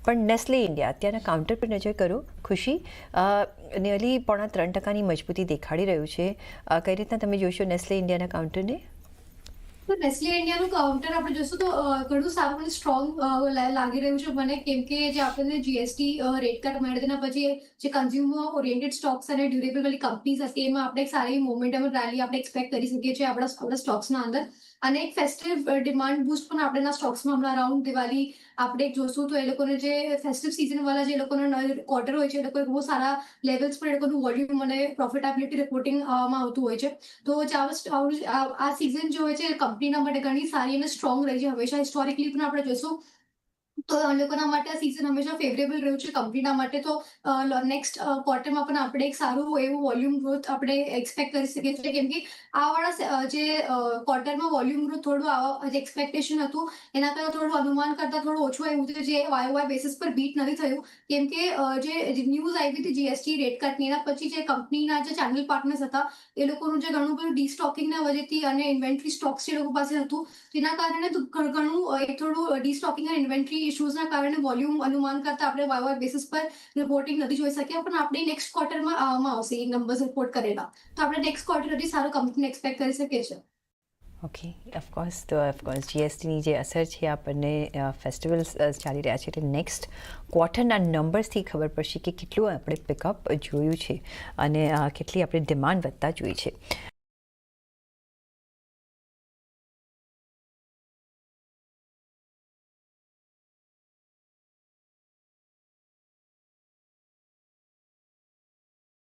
પણ Nestle India અત્યારના counter પર નજર કરો ખુશી, નિયરલી 3.5% મજબૂતી દેખાડી રહ્યું છે. કઈ રીતના તમે જોશો નેસ્લે ઇન્ડિયાના કાઉન્ટરને? તો નેસ્લે ઇન્ડિયાનું કાઉન્ટર આપણે જોશું તો ઘણું સારું અને સ્ટ્રોંગ લાગી રહ્યું છે મને, કેમ કે જે આપણને જીએસટી રેટ કટ મળ્યો તેના પછી જે કન્ઝ્યુમર ઓરિએન્ટેડ સ્ટોક્સ અને ડ્યુરેબલ વાળી કંપનીઝ હતી એમાં આપણે એક સારી મોમેન્ટમ રેલી આપણે એક્સપેક્ટ કરી શકીએ છીએ આપણા સ્ટોક્સના અંદર. અને એક ફેસ્ટિવ ડિમાન્ડ બૂસ્ટ પણ આપણેના સ્ટોક્સમાં હમણાં અરાઉન્ડ દિવાળી આપણે જોશું તો એ લોકોને જે ફેસ્ટિવ સિઝન વાળા જે લોકોના ક્વાર્ટર હોય છે એ લોકો બહુ સારા લેવલ્સ પર એ લોકોનું વોલ્યુમ અને પ્રોફિટેબિલિટી રિપોર્ટિંગ માં આવતું હોય છે. તો આ સિઝન જે હોય છે કંપનીના માટે ઘણી સારી અને સ્ટ્રોંગ રહી છે. હંમેશા હિસ્ટોરિકલી પણ આપણે જોશું તો લોકોના માટે આ સિઝન હંમેશા ફેવરેબલ રહ્યું છે કંપનીના માટે. તો નેક્સ્ટ ક્વાર્ટરમાં પણ આપણે એક સારું એવું વોલ્યુમ ગ્રોથ આપણે એક્સપેક્ટ કરી શકીએ છીએ, કેમ કે આ વાળા જે ક્વાર્ટરમાં વોલ્યુમ ગ્રોથ થોડું જે એક્સપેક્ટેશન હતું એના કરતાં થોડું અનુમાન કરતાં થોડું ઓછું આવ્યું હતું, જે વાય બેસિસ પર બીટ નથી થયું, કેમ કે જે ન્યૂઝ આવી હતી જીએસટી રેટ કટની એના પછી જે કંપનીના જે ચેનલ પાર્ટનર્સ હતા એ લોકોનું જે ઘણું બધું ડીસ્ટોકિંગના વજહથી અને ઇન્વેન્ટરી સ્ટોક્સ જે લોકો પાસે હતું તેના કારણે ઘણું થોડું ડીસ્ટોકિંગ અને ઇન્વેન્ટરી ઇશ્યુઝના કારણે વોલ્યુમ અનુમાન કરતા આપણે વાય બેસિસ પર રિપોર્ટિંગ નથી જોઈ શક્યા. પણ આપણે નેક્સ્ટ ક્વાર્ટરમાં આવશે એ નંબર્સ રિપોર્ટ કરેલા, તો આપણે નેક્સ્ટ ક્વાર્ટર હજી સારું કંપની એક્સપેક્ટ કરી શકીએ છીએ. Okay, of course. તો ઓફકોર્સ જીએસટીની જે અસર છે આપણને ફેસ્ટિવલ્સ ચાલી રહ્યા છે એટલે નેક્સ્ટ ક્વાર્ટરના નંબર્સથી ખબર પડશે કે કેટલું આપણે પિકઅપ જોયું છે અને કેટલી આપણે ડિમાન્ડ વધતા જોઈ છે.